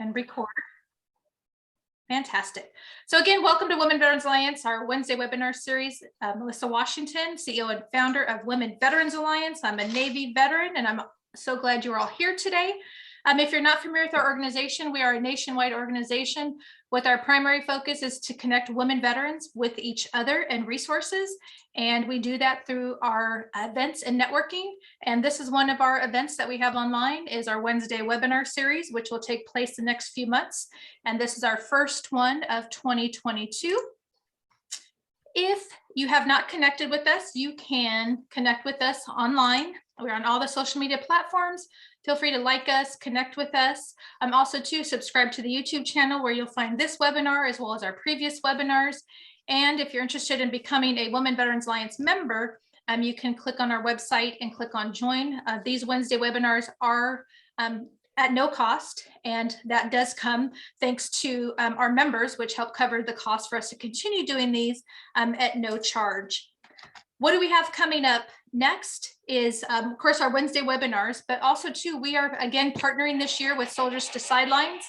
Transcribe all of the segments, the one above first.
and record. Fantastic. So again, welcome to Women Veterans Alliance, our Wednesday webinar series. Melissa Washington, CEO and founder of Women Veterans Alliance. I'm a Navy veteran, and I'm so glad you're all here today. If you're not familiar with our organization, we are a nationwide organization with our primary focus is to connect women veterans with each other and resources. And we do that through our events and networking. And this is one of our events that we have online is our Wednesday webinar series, which will take place the next few months. And this is our first one of 2022. If you have not connected with us, you can connect with us online. We're on all the social media platforms. Feel free to like us, connect with us. Also to subscribe to the YouTube channel where you'll find this webinar as well as our previous webinars. And if you're interested in becoming a Women Veterans Alliance member, you can click on our website and click on join. These Wednesday webinars are at no cost, and that does come thanks to our members, which help cover the cost for us to continue doing these at no charge. What do we have coming up next is, of course, our Wednesday webinars, but also too, we are again partnering this year with Soldiers to Sidelines.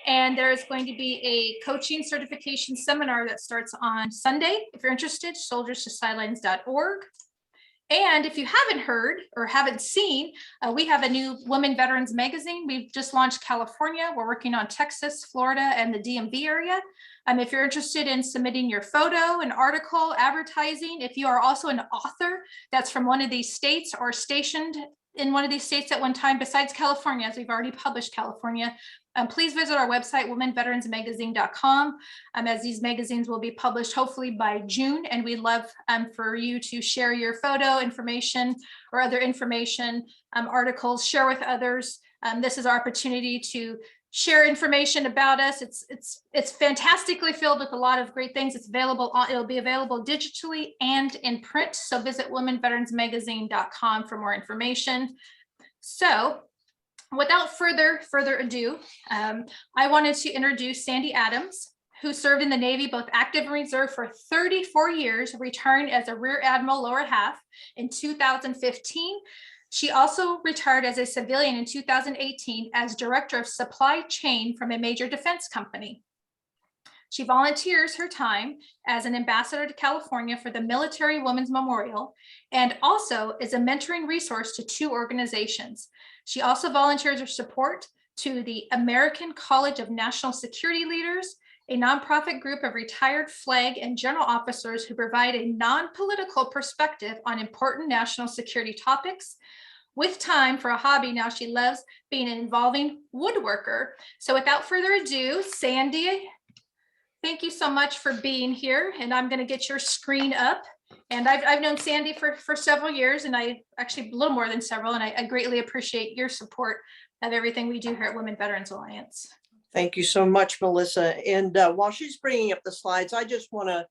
And there is going to be a coaching certification seminar that starts on Sunday. If you're interested, soldierstosidelines.org. And if you haven't heard or haven't seen, we have a new Women Veterans magazine. We've just launched California. We're working on Texas, Florida, and the DMV area. If you're interested in submitting your photo, an article, advertising, if you are also an author that's from one of these states or stationed in one of these states at one time besides California, as we've already published California, please visit our website, womenveteransmagazine.com, as these magazines will be published hopefully by June. And we'd love for you to share your photo information or other information, articles, share with others. This is our opportunity to share information about us. It's fantastically filled with a lot of great things. It's available, it'll be available digitally and in print. So visit womenveteransmagazine.com for more information. So without further ado, I wanted to introduce Sandy Adams, who served in the Navy, both active and reserve for 34 years, retiring as a Rear Admiral Lower Half in 2015. She also retired as a civilian in 2018 as Director of Supply Chain from a major defense company. She volunteers her time as an ambassador to California for the Military Women's Memorial and also is a mentoring resource to 2 organizations. She also volunteers her support to the American College of National Security Leaders, a nonprofit group of retired flag and general officers who provide a non-political perspective on important national security topics. With time for a hobby, now she loves being an involving woodworker. So without further ado, Sandy, thank you so much for being here. And I'm going to get your screen up. And I've known Sandy for several years, and I actually a little more than several, and I greatly appreciate your support of everything we do here at Women Veterans Alliance. Thank you so much, Melissa. And while she's bringing up the slides, I just want to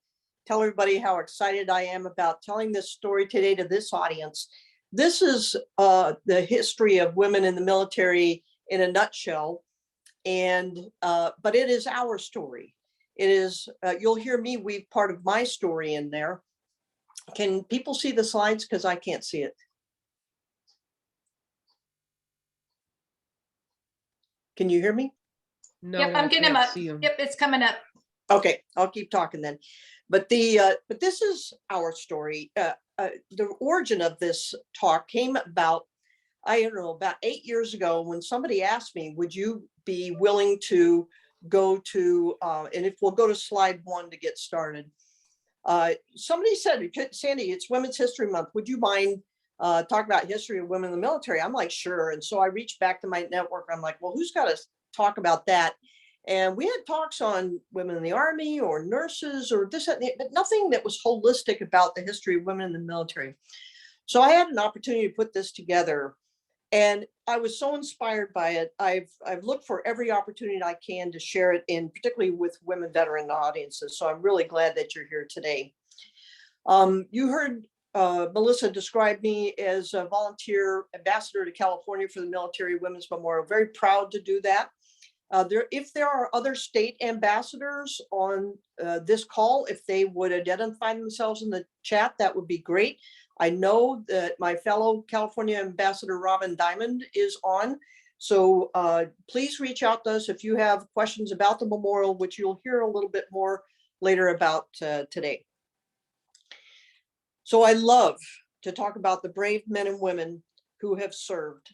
tell everybody how excited I am about telling this story today to this audience. This is the history of women in the military in a nutshell, and but it is our story. It is, you'll hear me weave part of my story in there. Can people see the slides? Because I can't see it. Can you hear me? No, Yep, I'm getting them up. See 'em. Yep, it's coming up. Okay, I'll keep talking then. But this is our story. The origin of this talk came about, I don't know, about 8 years ago when somebody asked me, would you be willing to go to, and if we'll go to slide 1 to get started. Somebody said, Sandy, it's Women's History Month. Would you mind talking about history of women in the military? I'm like, sure. And so I reached back to my network. I'm like, well, who's got to talk about that? And we had talks on women in the Army or nurses or this, but nothing that was holistic about the history of women in the military. So I had an opportunity to put this together, and I was so inspired by it. I've looked for every opportunity I can to share it, in particularly with women veteran audiences. So I'm really glad that you're here today. You heard Melissa describe me as a volunteer ambassador to California for the Military Women's Memorial. Very proud to do that. If there are other state ambassadors on this call, if they would identify themselves in the chat, that would be great. I know that my fellow California Ambassador Robin Diamond is on, So please reach out to us if you have questions about the memorial, which you'll hear a little bit more later about today. So I love to talk about the brave men and women who have served.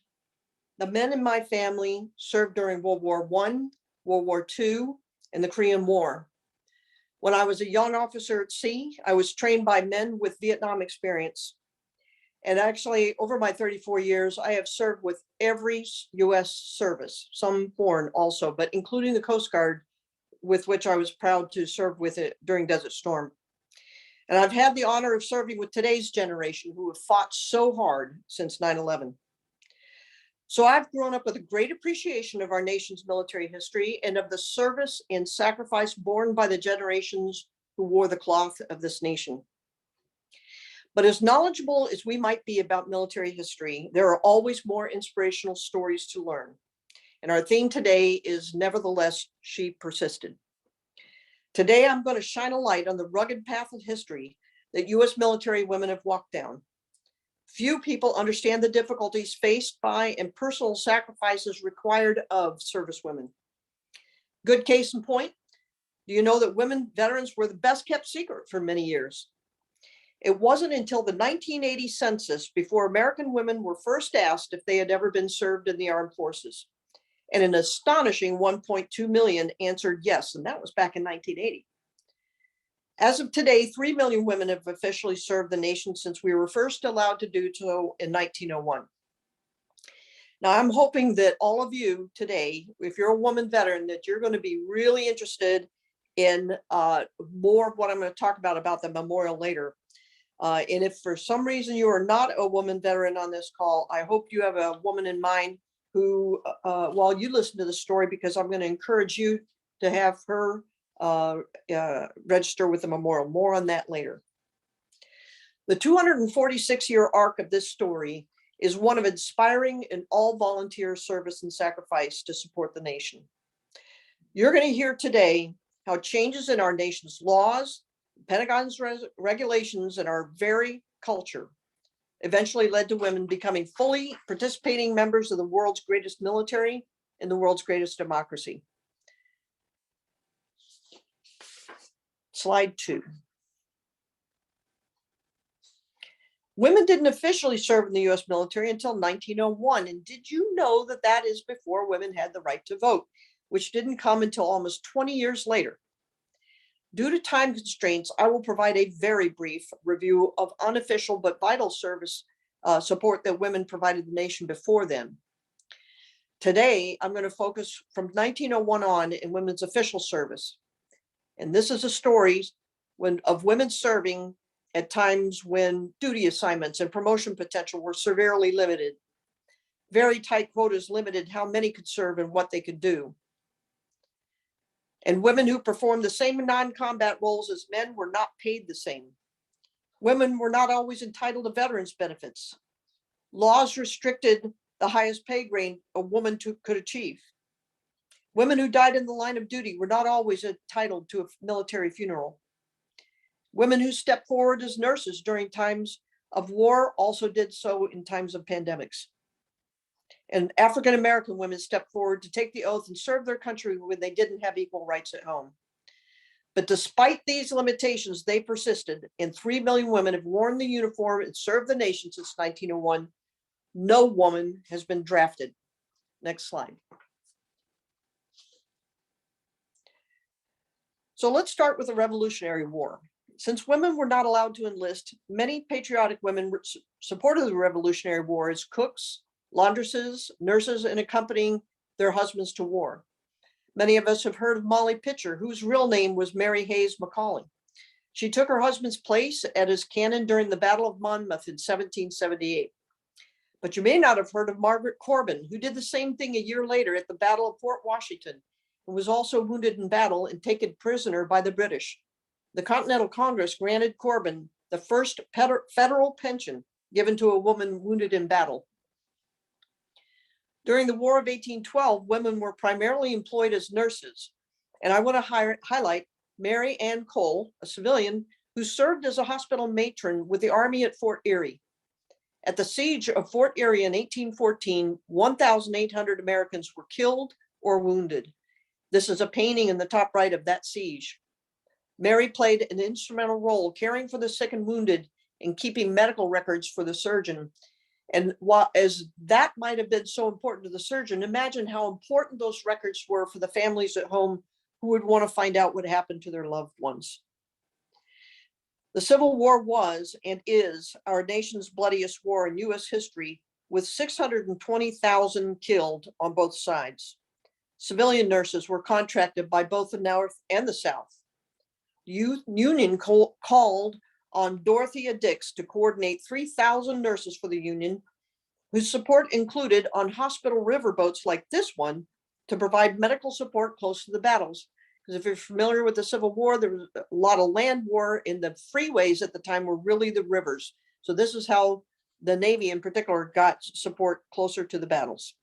The men in my family served during World War I, World War II, and the Korean War. When I was a young officer at sea, I was trained by men with Vietnam experience. And actually, over my 34 years, I have served with every US service, some foreign also, but including the Coast Guard, with which I was proud to serve with it during Desert Storm. And I've had the honor of serving with today's generation who have fought so hard since 9/11. So I've grown up with a great appreciation of our nation's military history and of the service and sacrifice borne by the generations who wore the cloth of this nation. But as knowledgeable as we might be about military history, there are always more inspirational stories to learn. And our theme today is Nevertheless, She Persisted. Today, I'm going to shine a light on the rugged path of history that US military women have walked down. Few people understand the difficulties faced by and personal sacrifices required of servicewomen. Good case in point, do you know that women veterans were the best kept secret for many years? It wasn't until the 1980 census before American women were first asked if they had ever been served in the armed forces. And an astonishing 1.2 million answered yes, and that was back in 1980. As of today, 3 million women have officially served the nation since we were first allowed to do so in 1901. Now, I'm hoping that all of you today, if you're a woman veteran, that you're going to be really interested in more of what I'm going to talk about the memorial later. And if for some reason you are not a woman veteran on this call, I hope you have a woman in mind who, while you listen to the story, because I'm going to encourage you to have her register with the memorial. More on that later. The 246-year arc of this story is one of inspiring and all volunteer service and sacrifice to support the nation. You're going to hear today how changes in our nation's laws, Pentagon's regulations, and our very culture eventually led to women becoming fully participating members of the world's greatest military and the world's greatest democracy. Slide 2. Women didn't officially serve in the US military until 1901. And did you know that that is before women had the right to vote, which didn't come until almost 20 years later? Due to time constraints, I will provide a very brief review of unofficial but vital service support that women provided the nation before then. Today, I'm going to focus from 1901 on in women's official service. And this is a story of women serving at times when duty assignments and promotion potential were severely limited. Very tight quotas limited how many could serve and what they could do. And women who performed the same non-combat roles as men were not paid the same. Women were not always entitled to veterans benefits. Laws restricted the highest pay grade a woman could achieve. Women who died in the line of duty were not always entitled to a military funeral. Women who stepped forward as nurses during times of war also did so in times of pandemics. And African American women stepped forward to take the oath and serve their country when they didn't have equal rights at home. But despite these limitations, they persisted, and 3 million women have worn the uniform and served the nation since 1901. No woman has been drafted. Next slide. So let's start with the Revolutionary War. Since women were not allowed to enlist, many patriotic women supported the Revolutionary War as cooks, laundresses, nurses, and accompanying their husbands to war. Many of us have heard of Molly Pitcher, whose real name was Mary Hayes Macaulay. She took her husband's place as cannon during the Battle of Monmouth in 1778. But you may not have heard of Margaret Corbin, who did the same thing a year later at the Battle of Fort Washington, and was also wounded in battle and taken prisoner by the British. The Continental Congress granted Corbin the first federal pension given to a woman wounded in battle. During the War of 1812, women were primarily employed as nurses. And I want to highlight Mary Ann Cole, a civilian who served as a hospital matron with the Army at Fort Erie. At the siege of Fort Erie in 1814, 1,800 Americans were killed or wounded. This is a painting in the top right of that siege. Mary played an instrumental role caring for the sick and wounded and keeping medical records for the surgeon. And while as that might have been so important to the surgeon, imagine how important those records were for the families at home who would want to find out what happened to their loved ones. The Civil War was and is our nation's bloodiest war in U.S. history, with 620,000 killed on both sides. Civilian nurses were contracted by both the North and the South. The Union called on Dorothea Dix to coordinate 3,000 nurses for the Union, whose support included on hospital riverboats like this one to provide medical support close to the battles. Because if you're familiar with the Civil War, there was a lot of land war, and the freeways at the time were really the rivers. So this is how the Navy in particular got support closer to the battles.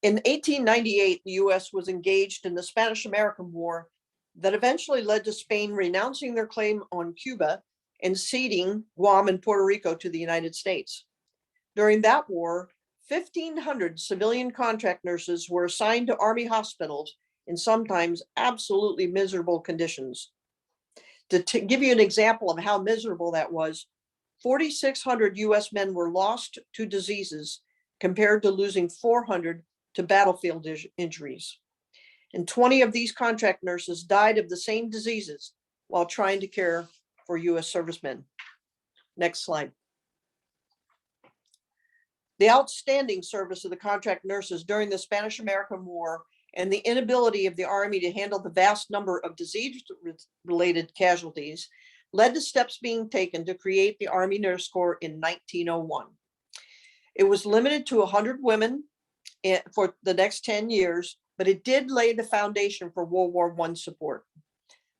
In 1898, the US was engaged in the Spanish-American War that eventually led to Spain renouncing their claim on Cuba and ceding Guam and Puerto Rico to the United States. During that war, 1,500 civilian contract nurses were assigned to Army hospitals in sometimes absolutely miserable conditions. To give you an example of how miserable that was, 4,600 US men were lost to diseases compared to losing 400 to battlefield injuries. And 20 of these contract nurses died of the same diseases while trying to care for US servicemen. Next slide. The outstanding service of the contract nurses during the Spanish-American War and the inability of the Army to handle the vast number of disease-related casualties led to steps being taken to create the Army Nurse Corps in 1901. It was limited to 100 women for the next 10 years, but it did lay the foundation for World War I support.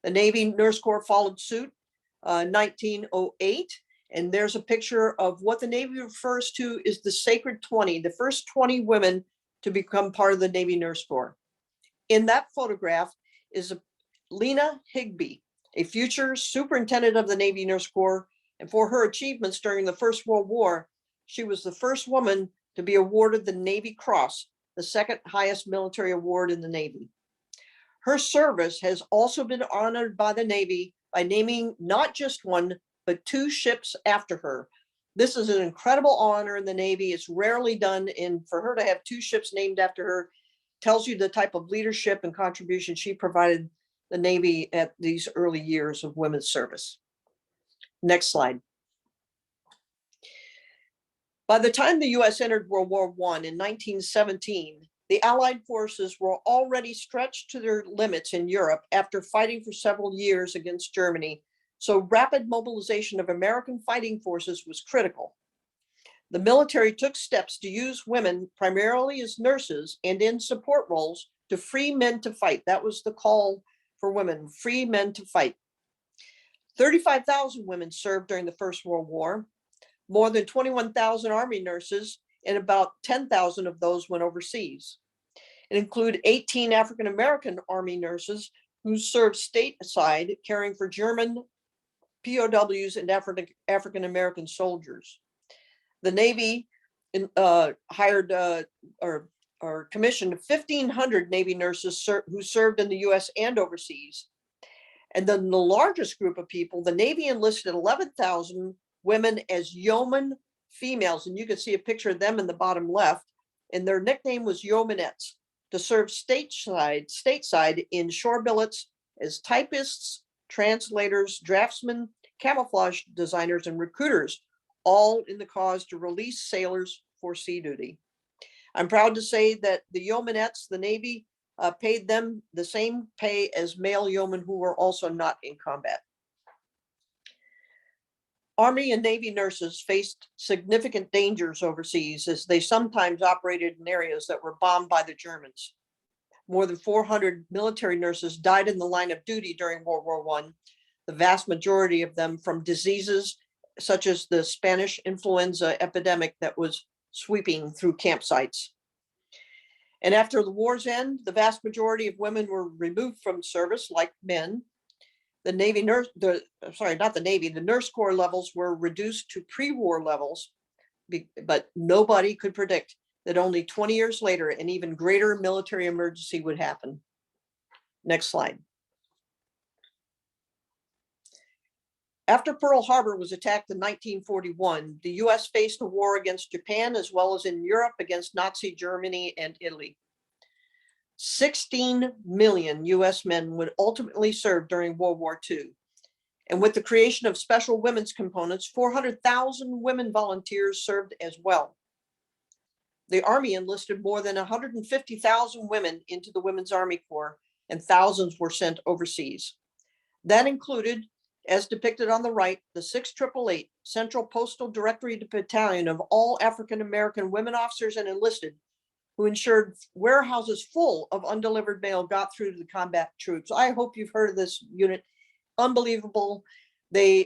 The Navy Nurse Corps followed suit 1908, and there's a picture of what the Navy refers to as the Sacred 20, the first 20 women to become part of the Navy Nurse Corps. In that photograph is Lena Higby, a future superintendent of the Navy Nurse Corps, and for her achievements during the First World War, she was the first woman to be awarded the Navy Cross, the second highest military award in the Navy. Her service has also been honored by the Navy by naming not just one, but 2 ships after her. This is an incredible honor in the Navy. It's rarely done, and for her to have 2 ships named after her tells you the type of leadership and contribution she provided the Navy at these early years of women's service. Next slide. By the time the US entered World War I in 1917, the Allied forces were already stretched to their limits in Europe after fighting for several years against Germany, so rapid mobilization of American fighting forces was critical. The military took steps to use women primarily as nurses and in support roles to free men to fight. That was the call for women, free men to fight. 35,000 women served during the First World War, more than 21,000 Army nurses, and about 10,000 of those went overseas. It included 18 African-American Army nurses who served stateside caring for German POWs and African-American soldiers. The Navy hired or commissioned 1,500 Navy nurses who served in the US and overseas. And then the largest group of people, the Navy enlisted 11,000 women as yeoman females. And you can see a picture of them in the bottom left. And their nickname was yeomanettes, to serve stateside in shore billets as typists, translators, draftsmen, camouflage designers, and recruiters, all in the cause to release sailors for sea duty. I'm proud to say that the yeomanettes, the Navy, paid them the same pay as male yeomen who were also not in combat. Army and Navy nurses faced significant dangers overseas as they sometimes operated in areas that were bombed by the Germans. More than 400 military nurses died in the line of duty during World War I, the vast majority of them from diseases such as the Spanish influenza epidemic that was sweeping through campsites. And after the war's end, the vast majority of women were removed from service like men. The Navy nurse, not the Navy, the Nurse Corps levels were reduced to pre-war levels, but nobody could predict that only 20 years later, an even greater military emergency would happen. Next slide. After Pearl Harbor was attacked in 1941, the US faced a war against Japan as well as in Europe against Nazi Germany and Italy. 16 million US men would ultimately serve during World War II. And with the creation of special women's components, 400,000 women volunteers served as well. The Army enlisted more than 150,000 women into the Women's Army Corps, and thousands were sent overseas. That included, as depicted on the right, the 6888 Central Postal Directory Battalion of all African American women officers and enlisted, who ensured warehouses full of undelivered mail got through to the combat troops. I hope you've heard of this unit. Unbelievable. They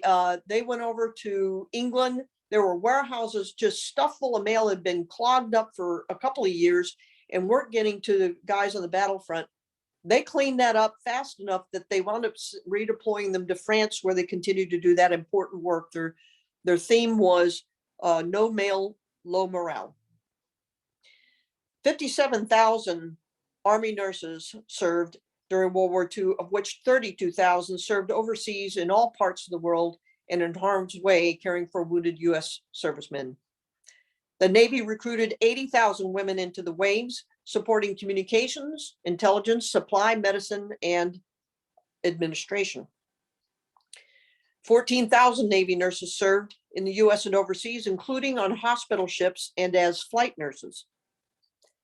went over to England. There were warehouses just stuffed full of mail, had been clogged up for a couple of years and weren't getting to the guys on the battlefront. They cleaned that up fast enough that they wound up redeploying them to France, where they continued to do that important work. Their theme was no mail, low morale. 57,000 Army nurses served during World War II, of which 32,000 served overseas in all parts of the world and in harm's way, caring for wounded US servicemen. The Navy recruited 80,000 women into the waves, supporting communications, intelligence, supply, medicine, and administration. 14,000 Navy nurses served in the US and overseas, including on hospital ships and as flight nurses.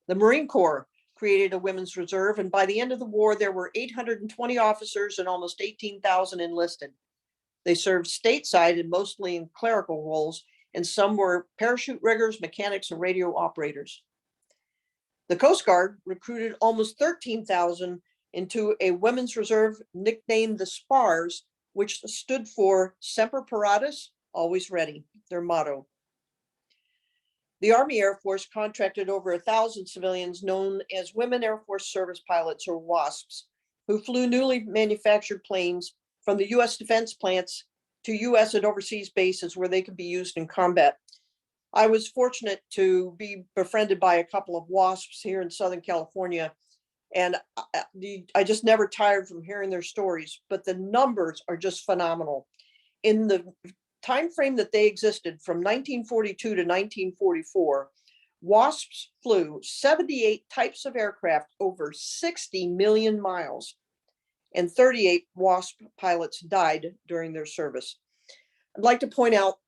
The Marine Corps created a women's reserve, and by the end of the war, there were 820 officers and almost 18,000 enlisted. They served stateside and mostly in clerical roles, and some were parachute riggers, mechanics, and radio operators. The Coast Guard recruited almost 13,000 into a women's reserve nicknamed the SPARS, which stood for Semper Paratus, always ready, their motto. The Army Air Force contracted over 1,000 civilians known as Women Air Force Service Pilots, or WASPs, who flew newly manufactured planes from the US defense plants to US and overseas bases where they could be used in combat. I was fortunate to be befriended by a couple of WASPs here in Southern California, and I just never tired from hearing their stories, but the numbers are just phenomenal. In the time frame that they existed from 1942 to 1944, WASPs flew 78 types of aircraft over 60 million miles, and 38 WASP pilots died during their service. I'd like to point out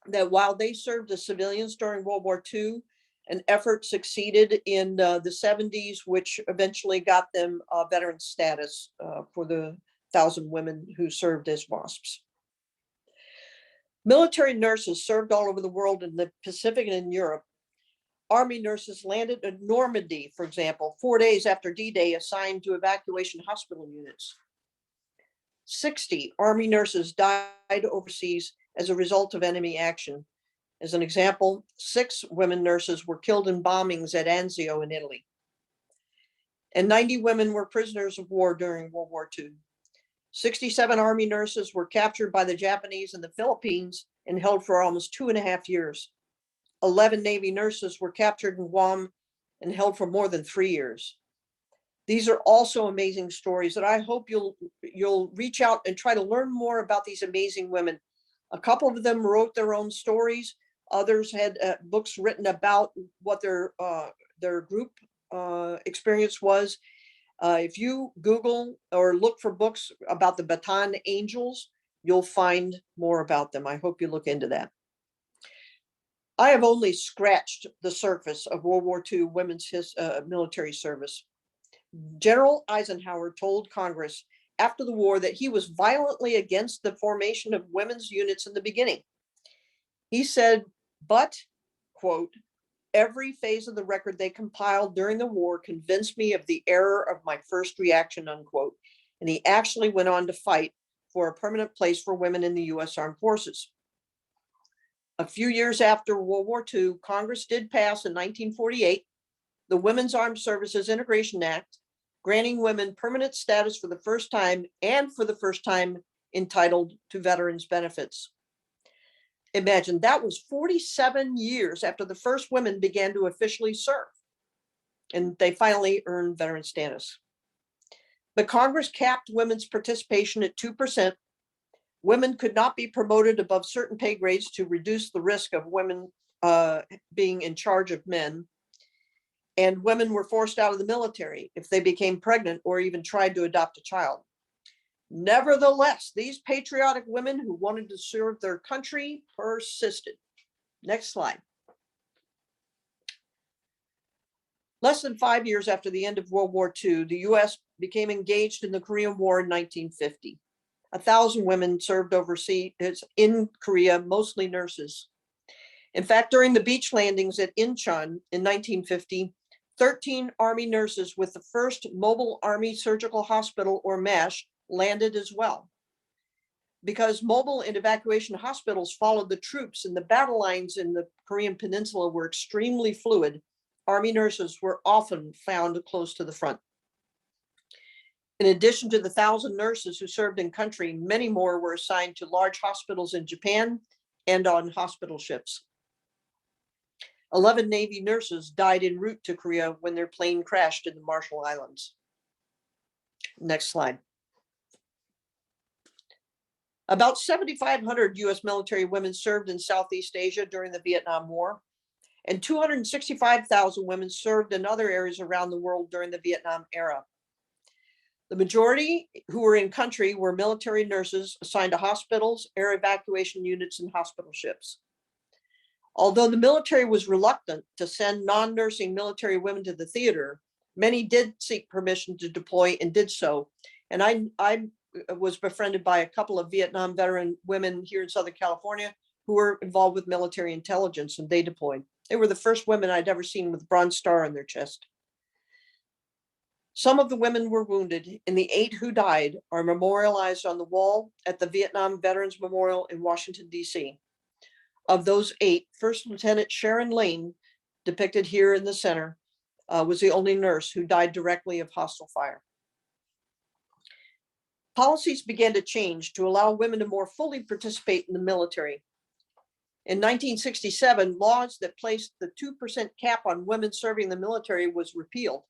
that while they served as civilians during World War II, an effort succeeded in the 70s, which eventually got them veteran status for the 1,000 women who served as WASPs. Military nurses served all over the world in the Pacific and in Europe. Army nurses landed in Normandy, for example, 4 days after D-Day, assigned to evacuation hospital units. 60 Army nurses died overseas as a result of enemy action. As an example, 6 women nurses were killed in bombings at Anzio in Italy. And 90 women were prisoners of war during World War II. 67 Army nurses were captured by the Japanese in the Philippines and held for almost 2.5 years. 11 Navy nurses were captured in Guam and held for more than 3 years. These are also amazing stories that I hope you'll reach out and try to learn more about these amazing women. A couple of them wrote their own stories. Others had books written about what their group experience was. If you Google or look for books about the Bataan Angels, you'll find more about them. I hope you look into that. I have only scratched the surface of World War II women's military service. General Eisenhower told Congress after the war that he was violently against the formation of women's units in the beginning. He said, but, quote, every phase of the record they compiled during the war convinced me of the error of my first reaction, unquote. And he actually went on to fight for a permanent place for women in the US Armed Forces. A few years after World War II, Congress did pass in 1948 the Women's Armed Services Integration Act, granting women permanent status for the first time, and for the first time entitled to veterans benefits. Imagine, that was 47 years after the first women began to officially serve, and they finally earned veteran status. But Congress capped women's participation at 2%. Women could not be promoted above certain pay grades to reduce the risk of women being in charge of men. And women were forced out of the military if they became pregnant or even tried to adopt a child. Nevertheless, these patriotic women who wanted to serve their country persisted. Next slide. Less than 5 years after the end of World War II, the U.S. became engaged in the Korean War in 1950. 1,000 women served overseas in Korea, mostly nurses. In fact, during the beach landings at Incheon in 1950, 13 Army nurses with the first Mobile Army Surgical Hospital, or MASH, landed as well. Because mobile and evacuation hospitals followed the troops and the battle lines in the Korean Peninsula were extremely fluid, Army nurses were often found close to the front. In addition to the 1,000 nurses who served in country, many more were assigned to large hospitals in Japan and on hospital ships. 11 Navy nurses died en route to Korea when their plane crashed in the Marshall Islands. Next slide. About 7,500 U.S. military women served in Southeast Asia during the Vietnam War, and 265,000 women served in other areas around the world during the Vietnam era. The majority who were in country were military nurses assigned to hospitals, air evacuation units, and hospital ships. Although the military was reluctant to send non-nursing military women to the theater, many did seek permission to deploy and did so. And I was befriended by a couple of Vietnam veteran women here in Southern California who were involved with military intelligence, and they deployed. They were the first women I'd ever seen with a Bronze Star on their chest. Some of the women were wounded, and the 8 who died are memorialized on the wall at the Vietnam Veterans Memorial in Washington, D.C. Of those 8, First Lieutenant Sharon Lane, depicted here in the center, was the only nurse who died directly of hostile fire. Policies began to change to allow women to more fully participate in the military. In 1967, laws that placed the 2% cap on women serving the military was repealed.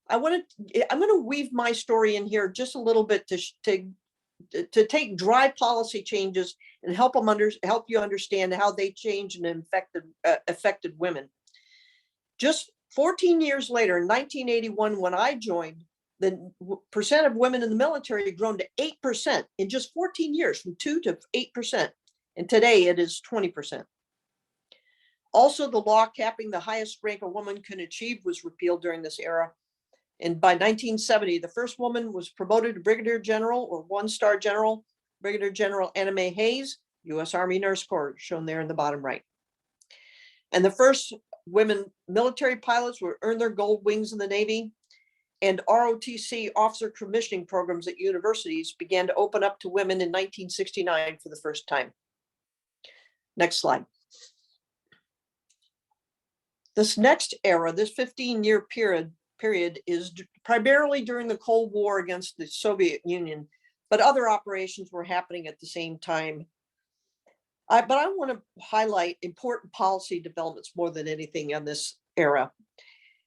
I'm going to weave my story in here just a little bit to take dry policy changes and help you understand how they changed and affected women. Just 14 years later, in 1981, when I joined, the percent of women in the military had grown to 8% in just 14 years, from 2 to 8%. And today it is 20%. Also, the law capping the highest rank a woman can achieve was repealed during this era. And by 1970, the first woman was promoted to Brigadier General or 1-star General, Brigadier General Anna Mae Hayes, U.S. Army Nurse Corps, shown there in the bottom right. And the first women military pilots would earn their gold wings in the Navy, and ROTC officer commissioning programs at universities began to open up to women in 1969 for the first time. Next slide. This next era, this 15-year period is primarily during the Cold War against the Soviet Union, but other operations were happening at the same time. But I want to highlight important policy developments more than anything in this era.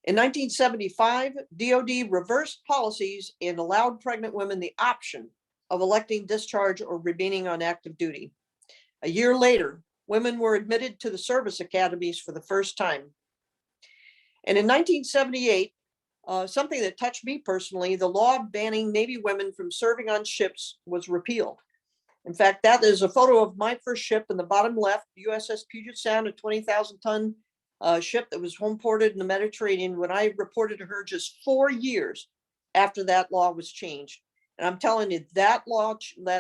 In 1975, DoD reversed policies and allowed pregnant women the option of electing discharge or remaining on active duty. A year later, women were admitted to the service academies for the first time. And in 1978, something that touched me personally, the law banning Navy women from serving on ships was repealed. In fact, that is a photo of my first ship in the bottom left, USS Puget Sound, a 20,000-ton ship that was home ported in the Mediterranean when I reported to her just 4 years after that law was changed. And I'm telling you, that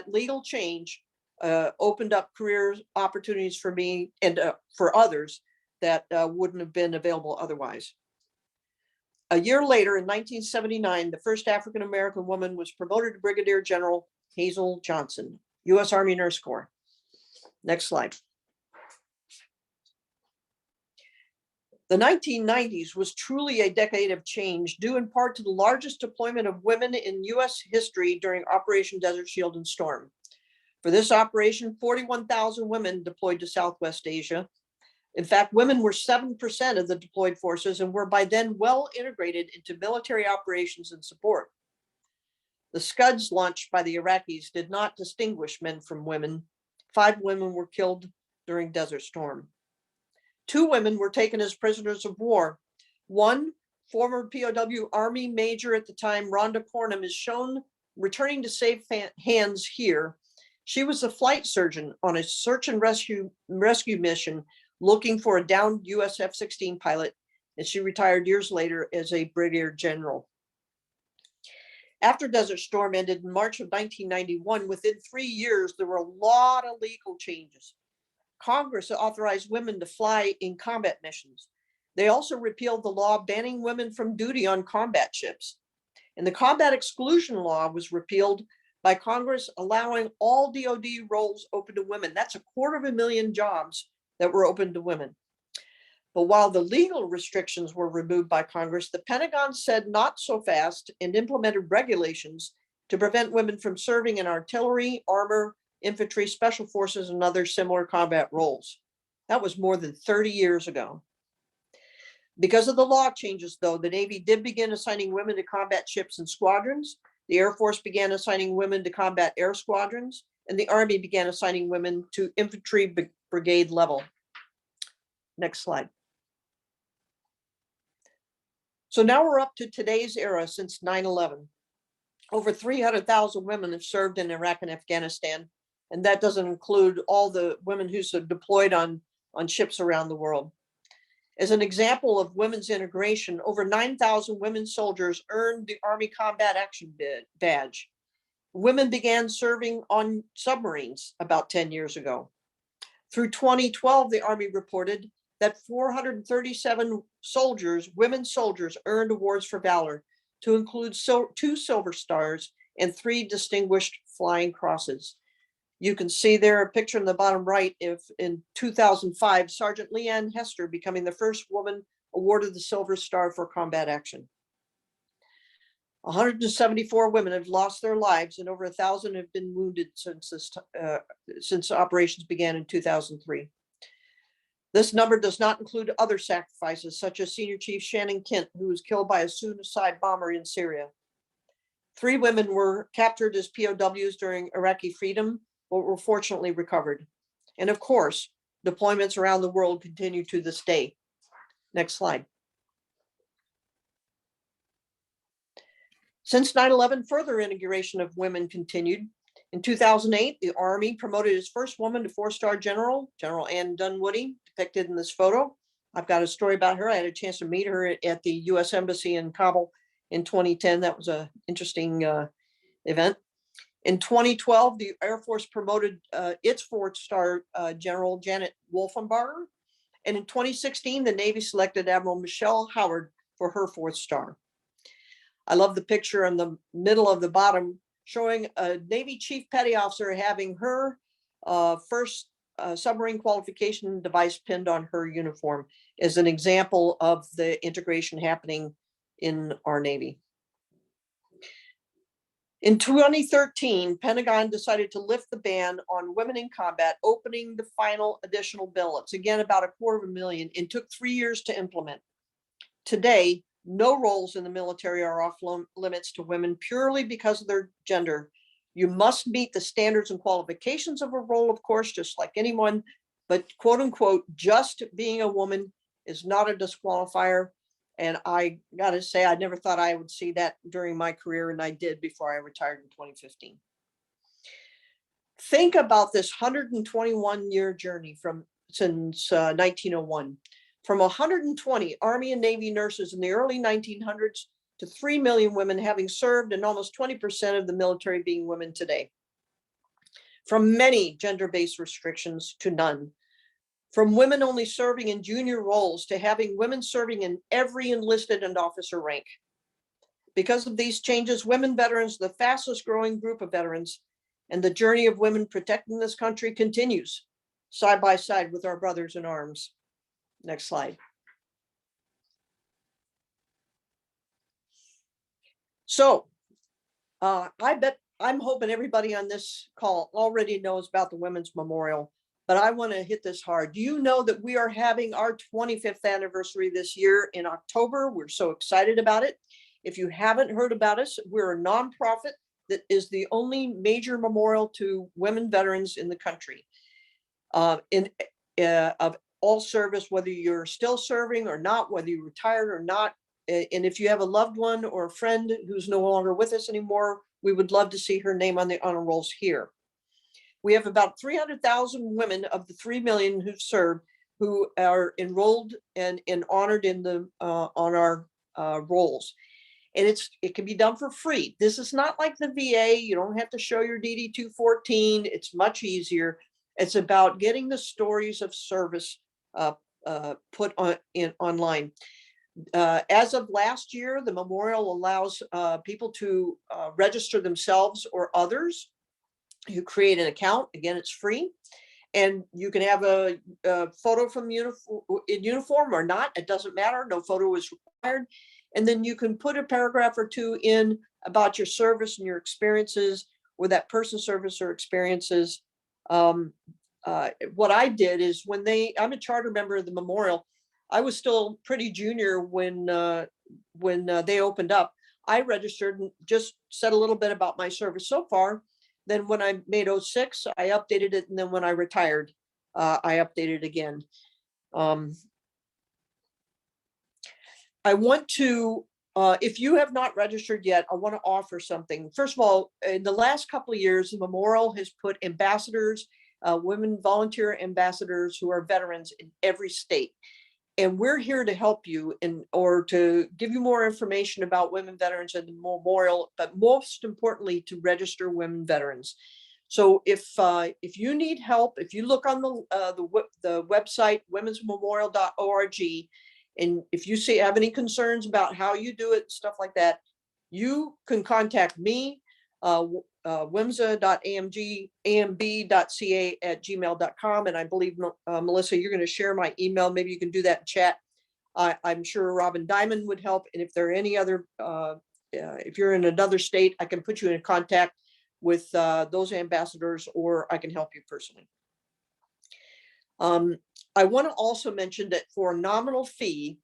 legal change opened up career opportunities for me and for others that wouldn't have been available otherwise. A year later, in 1979, the first African-American woman was promoted to Brigadier General Hazel Johnson, U.S. Army Nurse Corps. Next slide. The 1990s was truly a decade of change, due in part to the largest deployment of women in U.S. history during Operation Desert Shield and Storm. For this operation, 41,000 women deployed to Southwest Asia. In fact, women were 7% of the deployed forces and were by then well integrated into military operations and support. The Scuds launched by the Iraqis did not distinguish men from women. 5 women were killed during Desert Storm. 2 women were taken as prisoners of war. One, former POW Army Major at the time, Rhonda Cornum, is shown returning to safe hands here. She was a flight surgeon on a search and rescue mission looking for a downed US F-16 pilot, and she retired years later as a brigadier general. After Desert Storm ended in March of 1991, within 3 years, there were a lot of legal changes. Congress authorized women to fly in combat missions. They also repealed the law banning women from duty on combat ships. And the combat exclusion law was repealed by Congress, allowing all DoD roles open to women. That's 250,000 jobs that were open to women. But while the legal restrictions were removed by Congress, the Pentagon said not so fast and implemented regulations to prevent women from serving in artillery, armor, infantry, special forces, and other similar combat roles. That was more than 30 years ago. Because of the law changes, though, the Navy did begin assigning women to combat ships and squadrons. The Air Force began assigning women to combat air squadrons, and the Army began assigning women to infantry brigade level. Next slide. So now we're up to today's era since 9/11. Over 300,000 women have served in Iraq and Afghanistan, and that doesn't include all the women who are deployed on ships around the world. As an example of women's integration, over 9,000 women soldiers earned the Army Combat Action Badge. Women began serving on submarines about 10 years ago. Through 2012, the Army reported that 437 soldiers, women soldiers, earned awards for valor, to include 2 Silver Stars and 3 Distinguished Flying Crosses. You can see there a picture in the bottom right if in 2005, Sergeant Leanne Hester becoming the first woman awarded the Silver Star for combat action. 174 women have lost their lives and over 1,000 have been wounded since operations began in 2003. This number does not include other sacrifices, such as Senior Chief Shannon Kent, who was killed by a suicide bomber in Syria. 3 women were captured as POWs during Iraqi freedom, but were fortunately recovered. And of course, deployments around the world continue to this day. Next slide. Since 9/11, further integration of women continued. In 2008, the Army promoted its first woman to 4-star general, General Ann Dunwoody, depicted in this photo. I've got a story about her. I had a chance to meet her at the U.S. Embassy in Kabul in 2010. That was an interesting event. In 2012, the Air Force promoted its 4-star General Janet Wolfenbarger. And in 2016, the Navy selected Admiral Michelle Howard for her 4th star. I love the picture in the middle of the bottom showing a Navy Chief Petty Officer having her first submarine qualification device pinned on her uniform as an example of the integration happening in our Navy. In 2013, Pentagon decided to lift the ban on women in combat, opening the final additional bill. It's again about 250,000 and took 3 years to implement. Today, no roles in the military are off limits to women purely because of their gender. You must meet the standards and qualifications of a role, of course, just like anyone, but quote unquote, just being a woman is not a disqualifier. And I gotta say, I never thought I would see that during my career, and I did before I retired in 2015. Think about this 121-year journey since 1901. From 120 Army and Navy nurses in the early 1900s to 3 million women having served, and almost 20% of the military being women today. From many gender-based restrictions to none. From women only serving in junior roles to having women serving in every enlisted and officer rank. Because of these changes, women veterans are the fastest growing group of veterans, and the journey of women protecting this country continues side by side with our brothers in arms. Next slide. So I'm hoping everybody on this call already knows about the Women's Memorial, but I want to hit this hard. Do you know that we are having our 25th anniversary this year in October? We're so excited about it. If you haven't heard about us, we're a nonprofit that is the only major memorial to women veterans in the country. Of all service, whether you're still serving or not, whether you're retired or not. And if you have a loved one or a friend who's no longer with us anymore, we would love to see her name on the honor rolls here. We have about 300,000 women of the 3 million who've served who are enrolled and honored in the on our rolls. And it can be done for free. This is not like the VA. You don't have to show your DD 214. It's much easier. It's about getting the stories of service put online. As of last year, the memorial allows people to register themselves or others who create an account. Again, it's free. And you can have a photo from in uniform or not. It doesn't matter. No photo is required. And then you can put a paragraph or two in about your service and your experiences with that person's service or experiences. What I did is I'm a charter member of the memorial. I was still pretty junior when they opened up. I registered and just said a little bit about my service so far. Then when I made 06, I updated it. And then when I retired, I updated it again. I want to, if you have not registered yet, I want to offer something. First of all, in the last couple of years, the memorial has put ambassadors, women volunteer ambassadors who are veterans in every state. And we're here to help you or to give you more information about women veterans and the memorial, but most importantly, to register women veterans. So if you need help, if you look on the website, womensmemorial.org, and if you have any concerns about how you do it, stuff like that, you can contact me, wimsa.amb.ca@gmail.com. And I believe, Melissa, you're going to share my email. Maybe you can do that in chat. I'm sure Robin Diamond would help. And if there are any other, if you're in another state, I can put you in contact with those ambassadors, or I can help you personally. I want to also mention that for a nominal fee,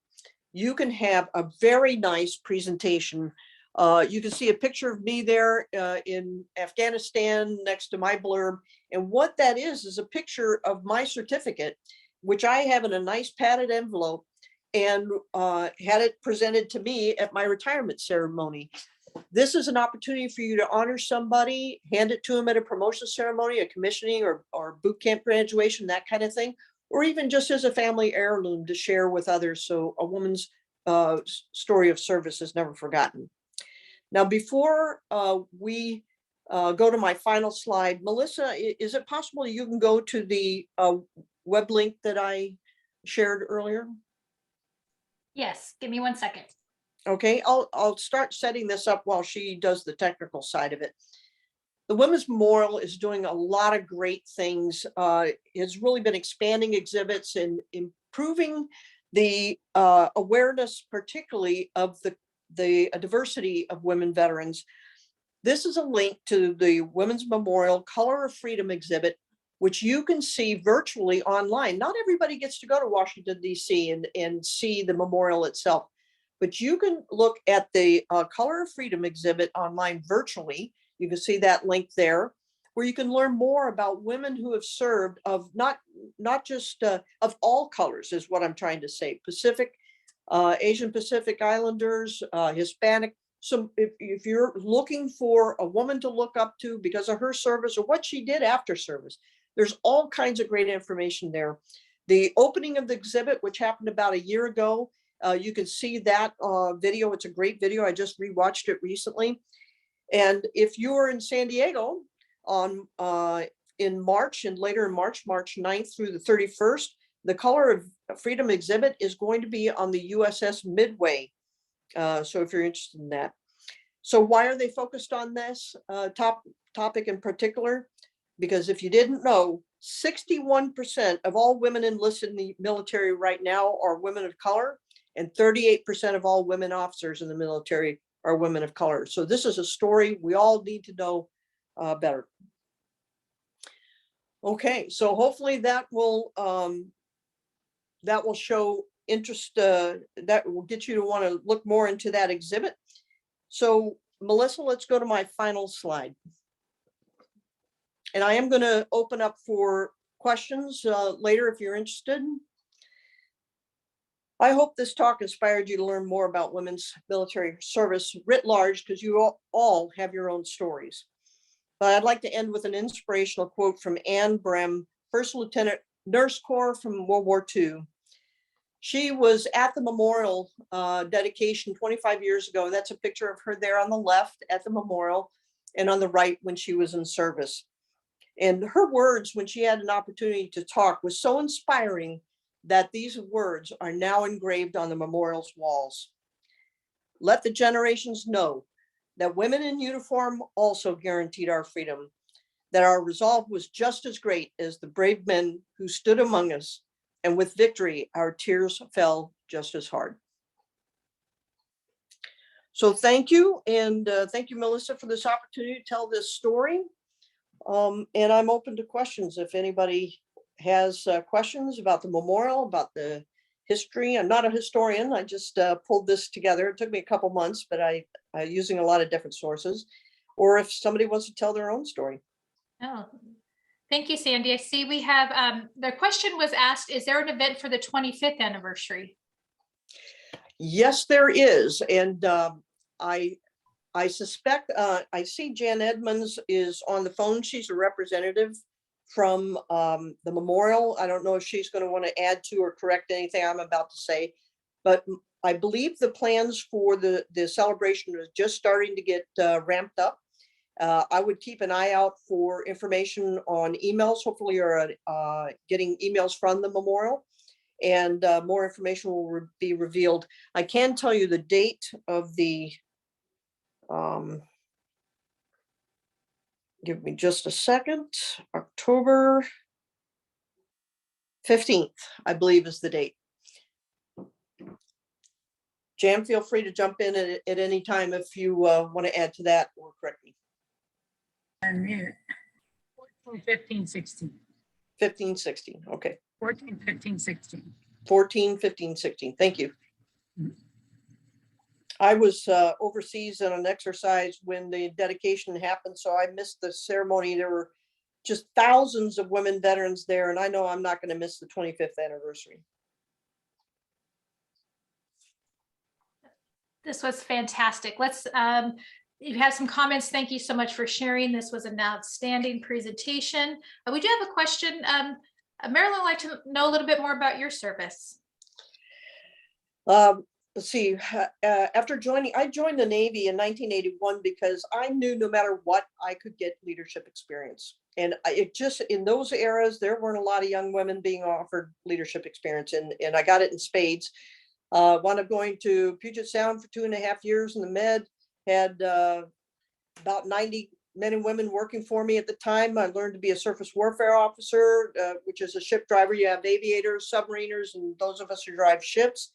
you can have a very nice presentation. You can see a picture of me there in Afghanistan next to my blurb. And what that is a picture of my certificate, which I have in a nice padded envelope, and had it presented to me at my retirement ceremony. This is an opportunity for you to honor somebody, hand it to them at a promotion ceremony, a commissioning or boot camp graduation, that kind of thing, or even just as a family heirloom to share with others. So a woman's story of service is never forgotten. Now, before we go to my final slide, Melissa, is it possible you can go to the web link that I shared earlier? Yes, give me 1 second. Okay, I'll start setting this up while she does the technical side of it. The Women's Memorial is doing a lot of great things. It's really been expanding exhibits and improving the awareness, particularly of the diversity of women veterans. This is a link to the Women's Memorial Color of Freedom exhibit, which you can see virtually online. Not everybody gets to go to Washington, D.C. and see the memorial itself, but you can look at the Color of Freedom exhibit online virtually. You can see that link there, where you can learn more about women who have served of not just of all colors, is what I'm trying to say. Pacific, Asian Pacific Islanders, Hispanic. So if you're looking for a woman to look up to because of her service or what she did after service, there's all kinds of great information there. The opening of the exhibit, which happened about a year ago, you can see that video. It's a great video. I just rewatched it recently. And if you're in San Diego on in March and later in March 9th through the 31st, the Color of Freedom exhibit is going to be on the USS Midway. So if you're interested in that. So why are they focused on this topic in particular? Because if you didn't know, 61% of all women enlisted in the military right now are women of color, and 38% of all women officers in the military are women of color. So this is a story we all need to know better. Okay, so hopefully that will show interest, that will get you to want to look more into that exhibit. So Melissa, let's go to my final slide. And I am going to open up for questions later if you're interested. I hope this talk inspired you to learn more about women's military service writ large, because you all have your own stories. But I'd like to end with an inspirational quote from Anne Brem, First Lieutenant Nurse Corps from World War II. She was at the memorial dedication 25 years ago. That's a picture of her there on the left at the memorial, and on the right when she was in service. And her words, when she had an opportunity to talk, was so inspiring that these words are now engraved on the memorial's walls. Let the generations know that women in uniform also guaranteed our freedom, that our resolve was just as great as the brave men who stood among us, and with victory, our tears fell just as hard. So thank you, and thank you, Melissa, for this opportunity to tell this story. And I'm open to questions if anybody has questions about the memorial, about the history. I'm not a historian. I just pulled this together. It took me a couple months, but I using a lot of different sources. Or if somebody wants to tell their own story. Oh, thank you, Sandy. I see we have, the question was asked, is there an event for the 25th anniversary? Yes, there is. And I suspect, I see Jan Edmonds is on the phone. She's a representative from the memorial. I don't know if she's going to want to add to or correct anything I'm about to say, but I believe the plans for the celebration is just starting to get ramped up. I would keep an eye out for information on emails. Hopefully you're getting emails from the memorial, and more information will be revealed. I can tell you the date of the give me just a second. October 15th, I believe, is the date. Jan, feel free to jump in at any time if you want to add to that or correct me. Unmute. 14, 15, 16. 15, 16. Okay. 14, 15, 16. 14, 15, 16. Thank you. Mhm. I was overseas on an exercise when the dedication happened, so I missed the ceremony. There were just thousands of women veterans there, and I know I'm not going to miss the 25th anniversary. This was fantastic. Let's, you have some comments. Thank you so much for sharing. This was an outstanding presentation. We do have a question. Marilyn, I'd like to know a little bit more about your service. Let's see, after joining, I joined the Navy in 1981 because I knew no matter what, I could get leadership experience. And it just, in those eras, there weren't a lot of young women being offered leadership experience, and I got it in spades. Wound up going to Puget Sound for 2.5 years in the Med, had about 90 men and women working for me at the time. I learned to be a surface warfare officer, which is a ship driver. You have aviators, submariners, and those of us who drive ships.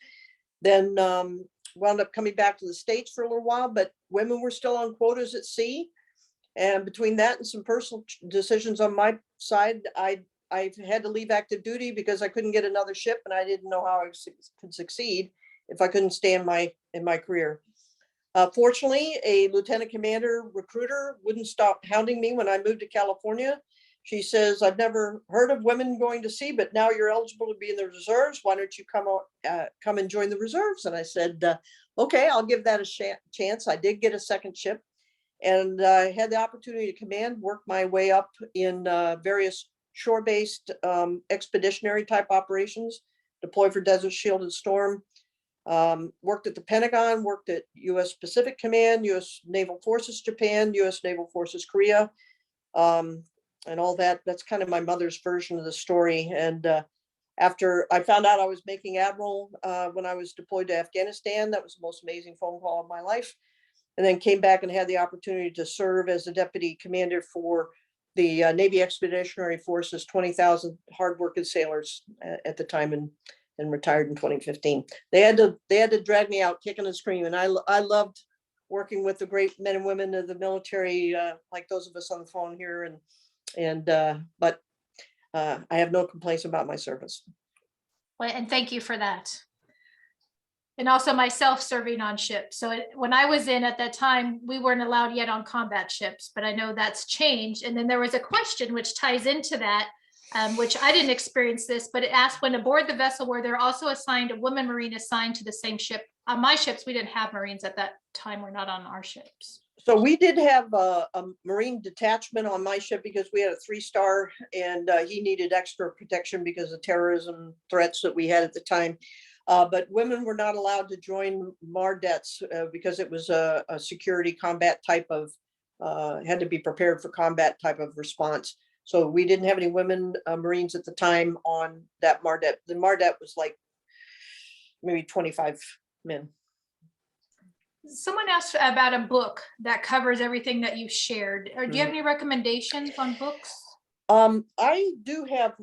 Then wound up coming back to the States for a little while, but women were still on quotas at sea. And between that and some personal decisions on my side, I had to leave active duty because I couldn't get another ship, and I didn't know how I could succeed if I couldn't stay in my career. Fortunately, a lieutenant commander recruiter wouldn't stop hounding me when I moved to California. She says, I've never heard of women going to sea, but now you're eligible to be in the reserves. Why don't you come and join the reserves? And I said, okay, I'll give that a chance. I did get a second ship, and I had the opportunity to command, work my way up in various shore-based expeditionary type operations, deployed for Desert Shield and Storm, worked at the Pentagon, worked at U.S. Pacific Command, U.S. Naval Forces Japan, U.S. Naval Forces Korea, and all that. That's kind of my mother's version of the story. And after I found out I was making admiral when I was deployed to Afghanistan, that was the most amazing phone call of my life. And then came back and had the opportunity to serve as a deputy commander for the Navy Expeditionary Forces, 20,000 hardworking sailors at the time, and retired in 2015. They had to drag me out kicking and screaming. I loved working with the great men and women of the military, like those of us on the phone here, but I have no complaints about my service. Well, and thank you for that. And also myself serving on ships. So when I was in at that time, we weren't allowed yet on combat ships, but I know that's changed. And then there was a question which ties into that, which I didn't experience this, but it asked, when aboard the vessel, were there also assigned a woman Marine assigned to the same ship? On my ships, we didn't have Marines at that time. We're not on our ships. So we did have a Marine detachment on my ship because we had a 3-star, and he needed extra protection because of terrorism threats that we had at the time. But women were not allowed to join MARDETs because it was a security combat type of, had to be prepared for combat type of response. So we didn't have any women Marines at the time on that MARDET. The MARDET was like maybe 25 men. Someone asked about a book that covers everything that you shared. Or do you have any recommendations on books? I do have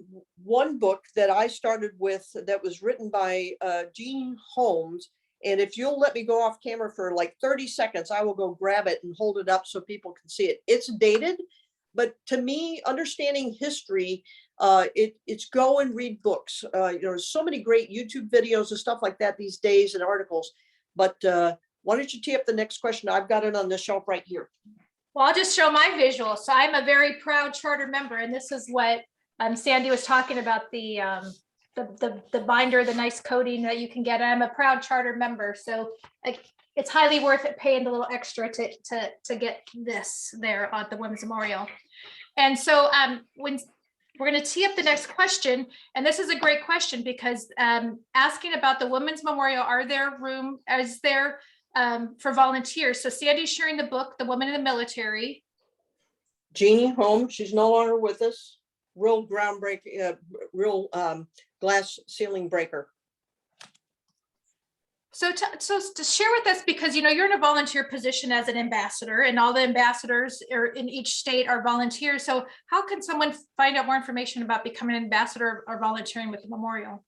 one book that I started with that was written by Jean Holmes. And if you'll let me go off camera for like 30 seconds, I will go grab it and hold it up so people can see it. It's dated, but to me, understanding history, it's go and read books. There's so many great YouTube videos and stuff like that these days and articles. But why don't you tee up the next question? I've got it on the shelf right here. Well, I'll just show my visual. So I'm a very proud charter member, and this is what Sandy was talking about, the binder, the nice coating that you can get. I'm a proud charter member, so it's highly worth it paying the little extra to get this there at the Women's Memorial. And so when we're going to tee up the next question, and this is a great question because asking about the Women's Memorial, is there for volunteers? So Sandy's sharing the book, The Woman in the Military. Jeannie Holmes, she's no longer with us. Real groundbreaking, real glass ceiling breaker. So to share with us, because you're in a volunteer position as an ambassador, and all the ambassadors in each state are volunteers. So how can someone find out more information about becoming an ambassador or volunteering with the memorial?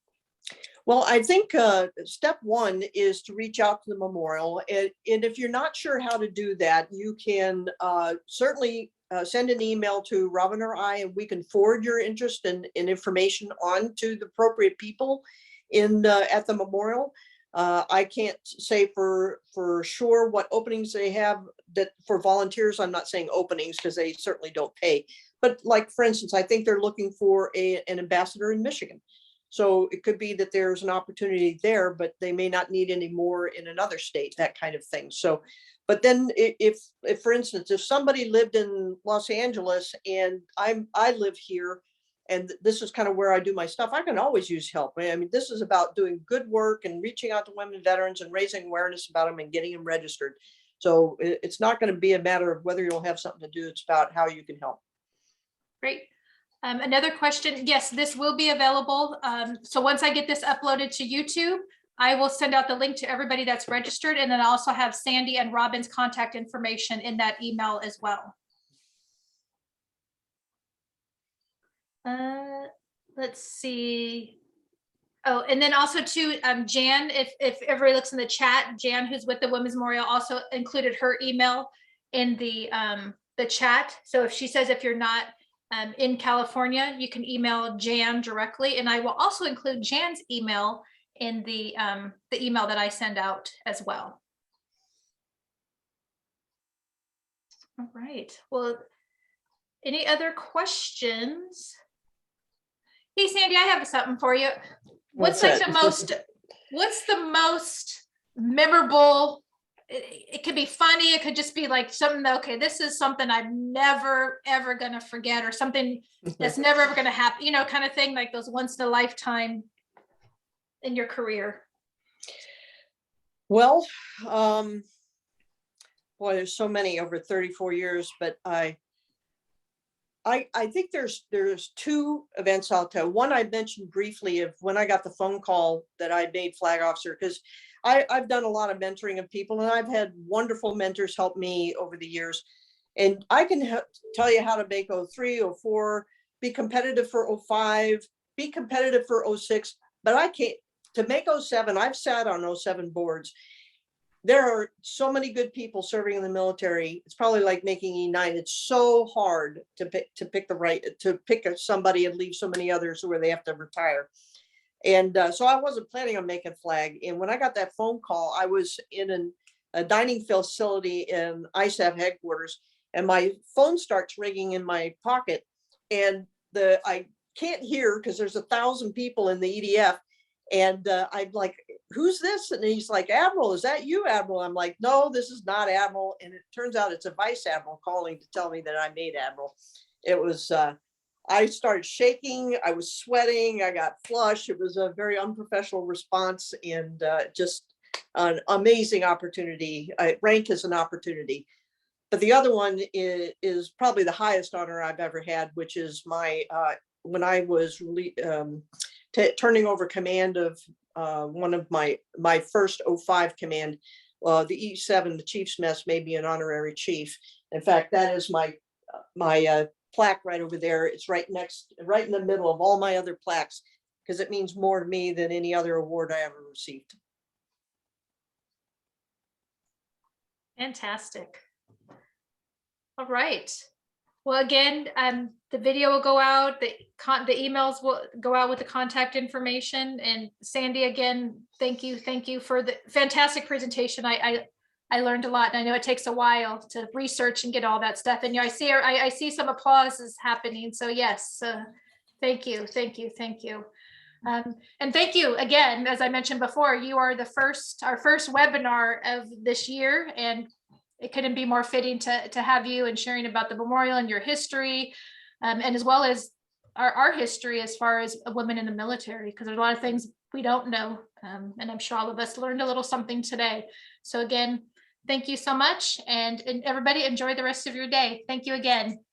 Well, I think step one is to reach out to the memorial. And if you're not sure how to do that, you can certainly send an email to Robin or I, and we can forward your interest and information on to the appropriate people at the memorial. I can't say for sure what openings they have that for volunteers. I'm not saying openings because they certainly don't pay. But like, for instance, I think they're looking for an ambassador in Michigan. So it could be that there's an opportunity there, but they may not need any more in another state, that kind of thing. So, but then if for instance, if somebody lived in Los Angeles and I live here, and this is kind of where I do my stuff, I can always use help. I mean, this is about doing good work and reaching out to women veterans and raising awareness about them and getting them registered. So it's not going to be a matter of whether you'll have something to do. It's about how you can help. Great. Another question. Yes, this will be available. So once I get this uploaded to YouTube, I will send out the link to everybody that's registered. And then I also have Sandy and Robin's contact information in that email as well. Let's see. Oh, and then also too, Jan, if everybody looks in the chat, Jan, who's with the Women's Memorial, also included her email in the chat. So if she says, if you're not in California, you can email Jan directly, and I will also include Jan's email in the email that I send out as well. All right. Well, any other questions? Hey, Sandy, I have something for you. What's like what's the most memorable? It could be funny. It could just be like something that, okay, this is something I'm never, ever going to forget, or something that's never, ever going to happen, kind of thing, like those once in a lifetime in your career. Well, boy, there's so many over 34 years, but I think there's two events I'll tell. One I mentioned briefly of when I got the phone call that I made flag officer, because I've done a lot of mentoring of people, and I've had wonderful mentors help me over the years. And I can tell you how to make 03, 04, be competitive for 05, be competitive for 06, but I can't, to make 07, I've sat on 07 boards. there are so many good people serving in the military. It's probably like making E9. It's so hard to pick somebody and leave so many others where they have to retire. And so I wasn't planning on making flag. And when I got that phone call, I was in a dining facility in ISAF headquarters, and my phone starts ringing in my pocket, and I can't hear because there's 1,000 people in the EDF. And I'm like, who's this? And he's like, Admiral, is that you, Admiral? I'm like, no, this is not Admiral. And it turns out it's a Vice Admiral calling to tell me that I made Admiral. It was, I started shaking. I was sweating. I got flushed. It was a very unprofessional response, and just an amazing opportunity. Rank is an opportunity. But the other one is probably the highest honor I've ever had, which is my, when I was turning over command of one of my first 05 command, the E7, the Chief's Mess, made me an honorary chief. In fact, that is my plaque right over there. It's right in the middle of all my other plaques, because it means more to me than any other award I ever received. Fantastic. All right. Well, again, the video will go out, the emails will go out with the contact information. And Sandy, again, thank you for the fantastic presentation. I learned a lot, and I know it takes a while to research and get all that stuff. And I see some applause is happening. So yes, thank you. And thank you again, as I mentioned before, you are our first webinar of this year, and it couldn't be more fitting to have you and sharing about the memorial and your history, and as well as our history as far as women in the military, because there's a lot of things we don't know, and I'm sure all of us learned a little something today. So again, thank you so much, and everybody enjoy the rest of your day. Thank you again.